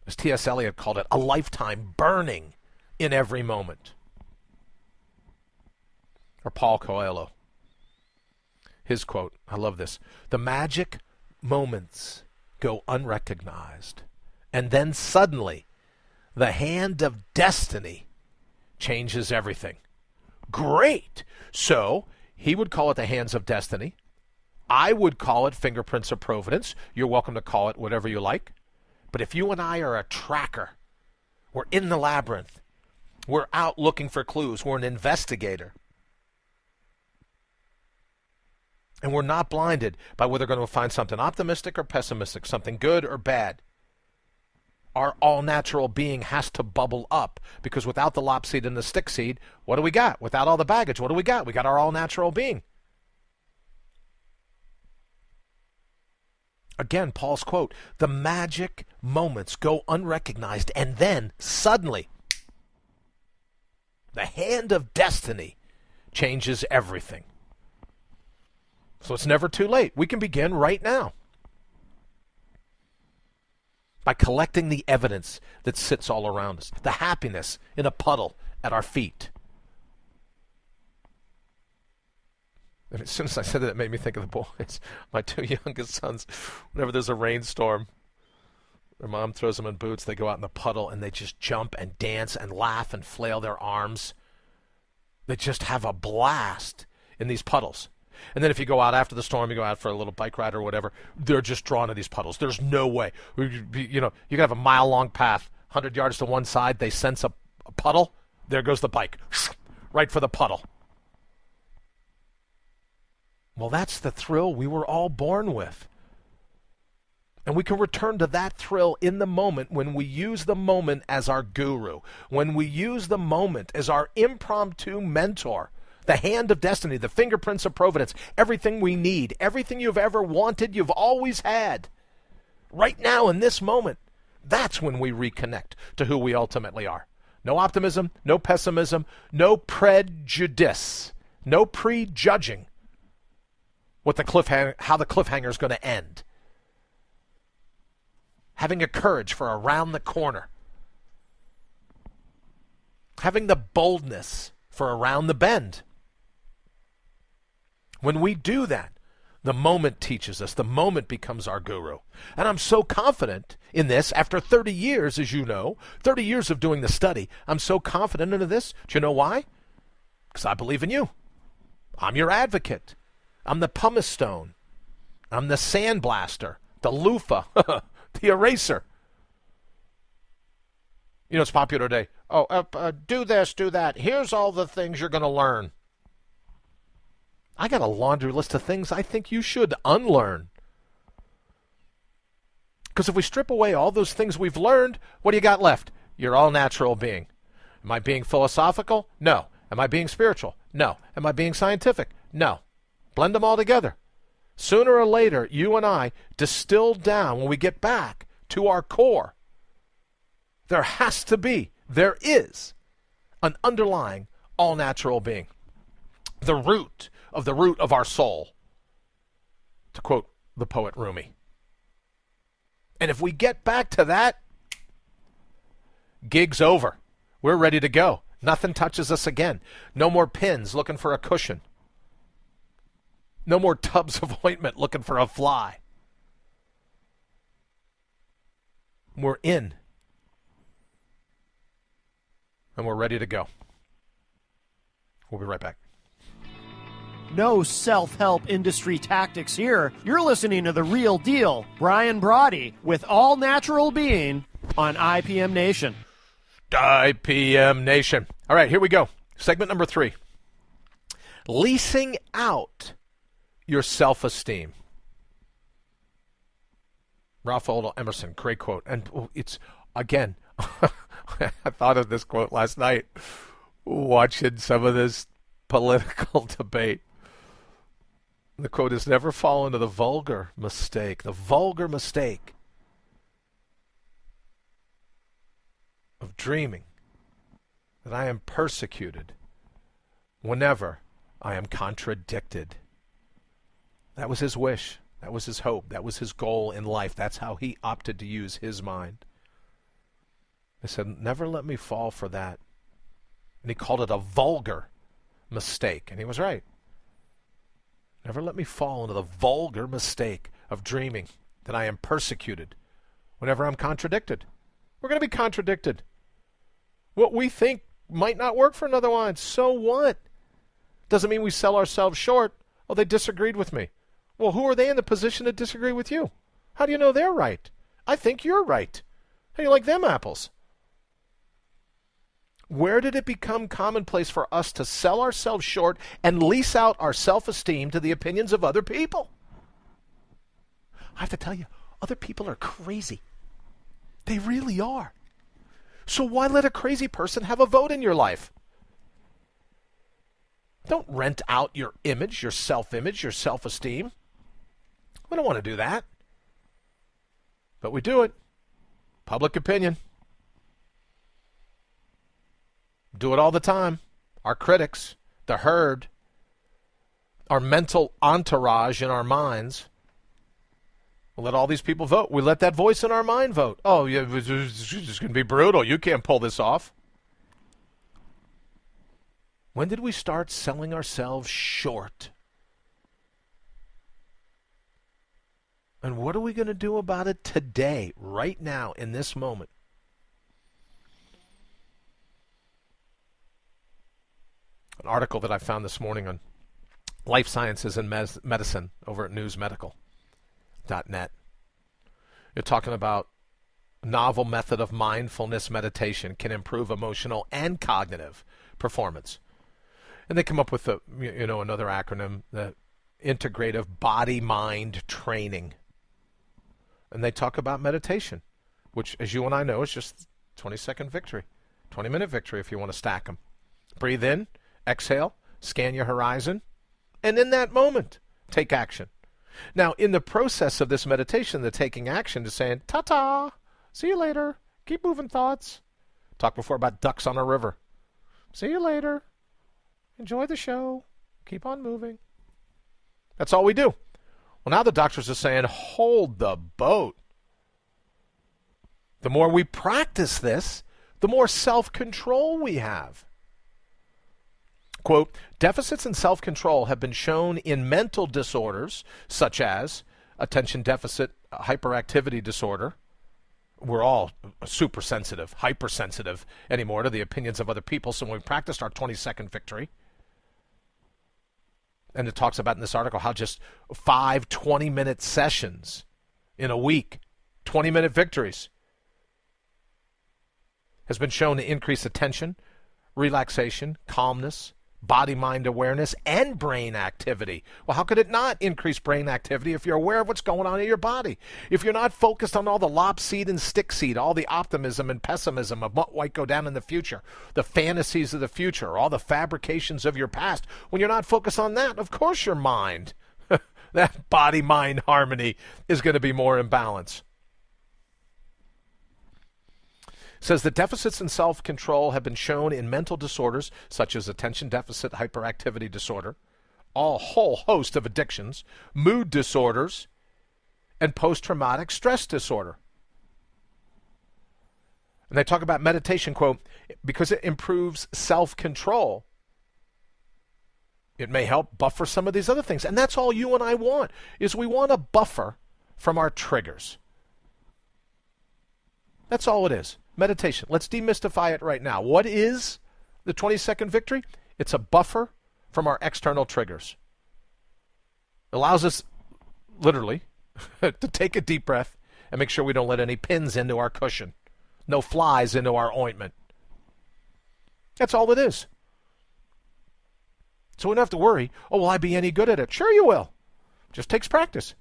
As T.S. Eliot called it, a lifetime burning in every moment. Or Paul Coelho. His quote, I love this. The magic moments go unrecognized. And then suddenly, the hand of destiny changes everything. Great. So, he would call it the hands of destiny. I would call it fingerprints of providence. You're welcome to call it whatever you like. But if you and I are a tracker, we're in the labyrinth, we're out looking for clues, we're an investigator, and we're not blinded by whether we're going to find something optimistic or pessimistic, something good or bad. Our all-natural being has to bubble up, because without the lop seed and the stick seed, what do we got? Without all the baggage, what do we got? We got our all-natural being. Again, Paul's quote, the magic moments go unrecognized, and then suddenly, the hand of destiny changes everything. So it's never too late. We can begin right now by collecting the evidence that sits all around us, the happiness in a puddle at our feet. And as soon as I said that, it made me think of the boys. My two youngest sons, whenever there's a rainstorm, their mom throws them in boots, they go out in the puddle, and they just jump and dance and laugh and flail their arms. They just have a blast in these puddles. And then if you go out after the storm, you go out for a little bike ride or whatever, they're just drawn to these puddles. There's no way. You know, you can have a mile-long path, 100 yards to one side, they sense a puddle, there goes the bike, right for the puddle. Well, that's the thrill we were all born with. And we can return to that thrill in the moment when we use the moment as our guru, when we use the moment as our impromptu mentor, the hand of destiny, the fingerprints of providence, everything we need, everything you've ever wanted, you've always had. Right now, in this moment, that's when we reconnect to who we ultimately are. No optimism, no pessimism, no prejudice, no prejudging what how the cliffhanger is going to end. Having a courage for around the corner. Having the boldness for around the bend. When we do that, the moment teaches us. The moment becomes our guru. And I'm so confident in this. After 30 years, as you know, 30 years of doing the study, I'm so confident in this. Do you know why? Because I believe in you. I'm your advocate. I'm the pumice stone. I'm the sandblaster, the loofah, the eraser. You know, it's popular today. Do this, do that. Here's all the things you're going to learn. I got a laundry list of things I think you should unlearn. Because if we strip away all those things we've learned, what do you got left? Your all-natural being. Am I being philosophical? No. Am I being spiritual? No. Am I being scientific? No. Blend them all together. Sooner or later, you and I distill down when we get back to our core. There has to be, there is, an underlying all-natural being. The root of our soul, to quote the poet Rumi. And if we get back to that, gig's over. We're ready to go. Nothing touches us again. No more pins looking for a cushion. No more tubs of ointment looking for a fly. We're in. And we're ready to go. We'll be right back. No self-help industry tactics here. You're listening to The Real Deal. Brian Brawdy with All Natural Being on IPM Nation. IPM Nation. All right, here we go. Segment number 3. Leasing out your self-esteem. Ralph Waldo Emerson, great quote. And it's, again, I thought of this quote last night watching some of this political debate. The quote is, never fall into the vulgar mistake of dreaming that I am persecuted whenever I am contradicted. That was his wish. That was his hope. That was his goal in life. That's how he opted to use his mind. He said, never let me fall for that. And he called it a vulgar mistake. And he was right. Never let me fall into the vulgar mistake of dreaming that I am persecuted whenever I'm contradicted. We're going to be contradicted. What we think might not work for another one. So what? Doesn't mean we sell ourselves short. Oh, they disagreed with me. Well, who are they in the position to disagree with you? How do you know they're right? I think you're right. How do you like them apples? Where did it become commonplace for us to sell ourselves short and lease out our self-esteem to the opinions of other people? I have to tell you, other people are crazy. They really are. So why let a crazy person have a vote in your life? Don't rent out your image, your self-esteem. We don't want to do that. But we do it. Public opinion. Do it all the time. Our critics, the herd, our mental entourage in our minds. We'll let all these people vote. We let that voice in our mind vote. Oh, yeah, it's just going to be brutal. You can't pull this off. When did we start selling ourselves short? And what are we going to do about it today, right now, in this moment? An article that I found this morning on life sciences and medicine over at newsmedical.net. You're talking about a novel method of mindfulness meditation can improve emotional and cognitive performance. And they come up with another acronym, the integrative body-mind training. And they talk about meditation, which, as you and I know, is just 20-second victory, 20-minute victory if you want to stack them. Breathe in, exhale, scan your horizon, and in that moment, take action. Now, in the process of this meditation, the taking action is saying, ta-ta, see you later, keep moving thoughts. Talked before about ducks on a river. See you later. Enjoy the show. Keep on moving. That's all we do. Well, now the doctors are saying, hold the boat. The more we practice this, the more self-control we have. Quote, deficits in self-control have been shown in mental disorders such as attention deficit hyperactivity disorder. We're all super sensitive, hypersensitive anymore to the opinions of other people, so when we practiced our 20-second victory, and it talks about in this article how just 5 20-minute sessions in a week, 20-minute victories has been shown to increase attention, relaxation, calmness, body-mind awareness, and brain activity. Well, how could it not increase brain activity if you're aware of what's going on in your body? If you're not focused on all the lopseed and stick seed, all the optimism and pessimism of what might go down in the future, the fantasies of the future, all the fabrications of your past, when you're not focused on that, of course your mind, that body-mind harmony is going to be more in balance. Says the deficits in self-control have been shown in mental disorders such as attention deficit hyperactivity disorder, a whole host of addictions, mood disorders, and post-traumatic stress disorder. And they talk about meditation, quote, because it improves self-control, it may help buffer some of these other things. And that's all you and I want, is we want a buffer from our triggers. That's all it is. Meditation. Let's demystify it right now. What is the 20-second victory? It's a buffer from our external triggers. It allows us, literally, to take a deep breath and make sure we don't let any pins into our cushion. No flies into our ointment. That's all it is. So we don't have to worry, oh, will I be any good at it? Sure you will. Just takes practice.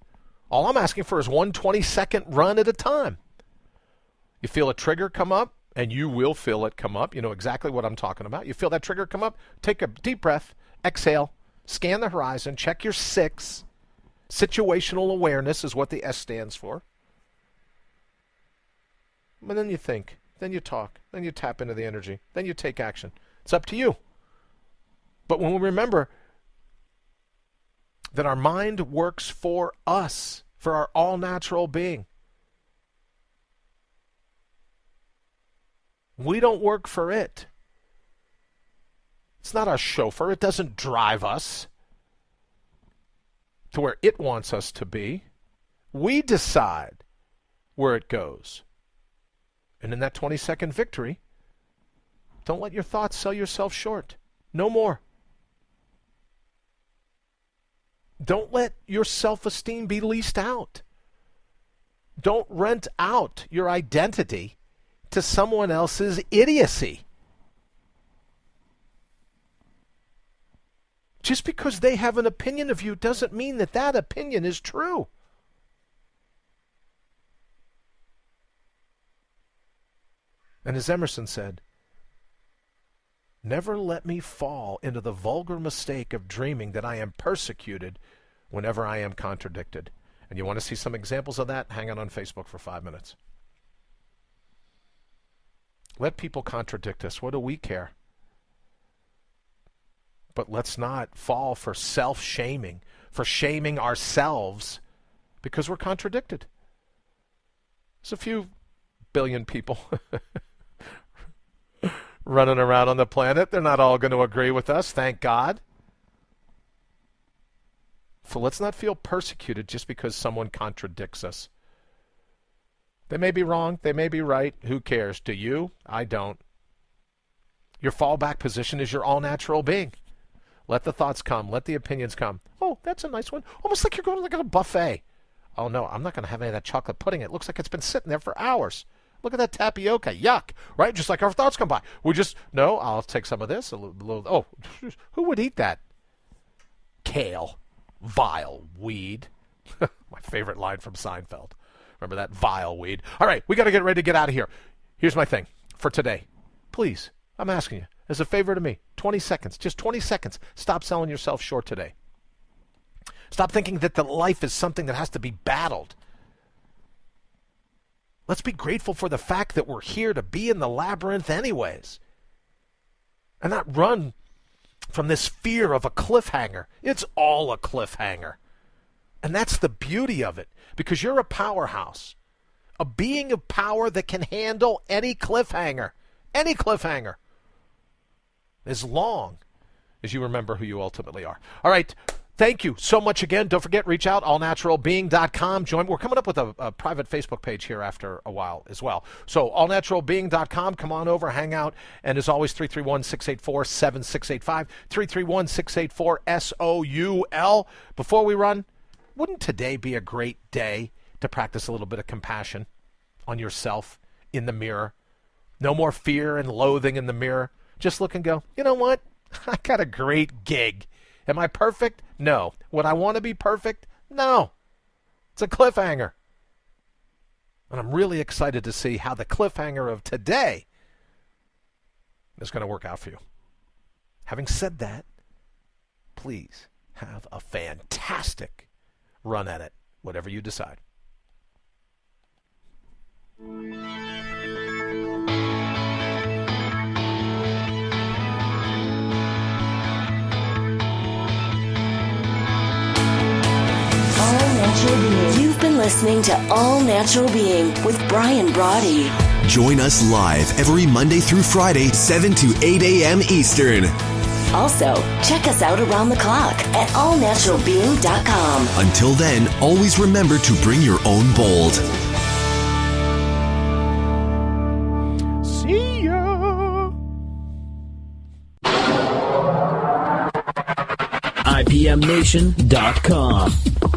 All I'm asking for is one 20-second run at a time. You feel a trigger come up, and you will feel it come up. You know exactly what I'm talking about. You feel that trigger come up, take a deep breath, exhale, scan the horizon, check your 6. Situational awareness is what the S stands for. And then you think, then you talk, then you tap into the energy, then you take action. It's up to you. But when we remember that our mind works for us, for our all-natural being, we don't work for it. It's not our chauffeur. It doesn't drive us to where it wants us to be. We decide where it goes. And in that 20-second victory, don't let your thoughts sell yourself short. No more. Don't let your self-esteem be leased out. Don't rent out your identity to someone else's idiocy. Just because they have an opinion of you doesn't mean that that opinion is true. And as Emerson said, never let me fall into the vulgar mistake of dreaming that I am persecuted whenever I am contradicted. And you want to see some examples of that? Hang on Facebook for 5 minutes. Let people contradict us. What do we care? But let's not fall for self-shaming, for shaming ourselves because we're contradicted. There's a few billion people running around on the planet. They're not all going to agree with us, thank God. So let's not feel persecuted just because someone contradicts us. They may be wrong. They may be right. Who cares? Do you? I don't. Your fallback position is your all-natural being. Let the thoughts come. Let the opinions come. Oh, that's a nice one. Almost like you're going to like a buffet. Oh, no, I'm not going to have any of that chocolate pudding. It looks like it's been sitting there for hours. Look at that tapioca. Yuck. Right? Just like our thoughts come by. No, I'll take some of this. A little. Oh, who would eat that? Kale. Vile weed. My favorite line from Seinfeld. Remember that? Vile weed. All right, we got to get ready to get out of here. Here's my thing for today. Please, I'm asking you, as a favor to me, 20 seconds, just 20 seconds. Stop selling yourself short today. Stop thinking that the life is something that has to be battled. Let's be grateful for the fact that we're here to be in the labyrinth anyways. And not run from this fear of a cliffhanger. It's all a cliffhanger. And that's the beauty of it, because you're a powerhouse, a being of power that can handle any cliffhanger, as long as you remember who you ultimately are. All right, thank you so much again. Don't forget, reach out, allnaturalbeing.com. We're coming up with a private Facebook page here after a while as well. So allnaturalbeing.com, come on over, hang out. And as always, 331-684-7685, 331-684-SOUL. Before we run, wouldn't today be a great day to practice a little bit of compassion? on yourself in the mirror. No more fear and loathing in the mirror. Just look and go, you know what? I got a great gig. Am I perfect? No. Would I want to be perfect? No. It's a cliffhanger. And I'm really excited to see how the cliffhanger of today is going to work out for you. Having said that, please have a fantastic run at it, whatever you decide. You've been listening to All Natural Being with Brian Brawdy. Join us live every Monday through Friday, 7 to 8 a.m. Eastern. Also, check us out around the clock at allnaturalbeing.com. Until then, always remember to bring your own bold. See ya! IPMNation.com.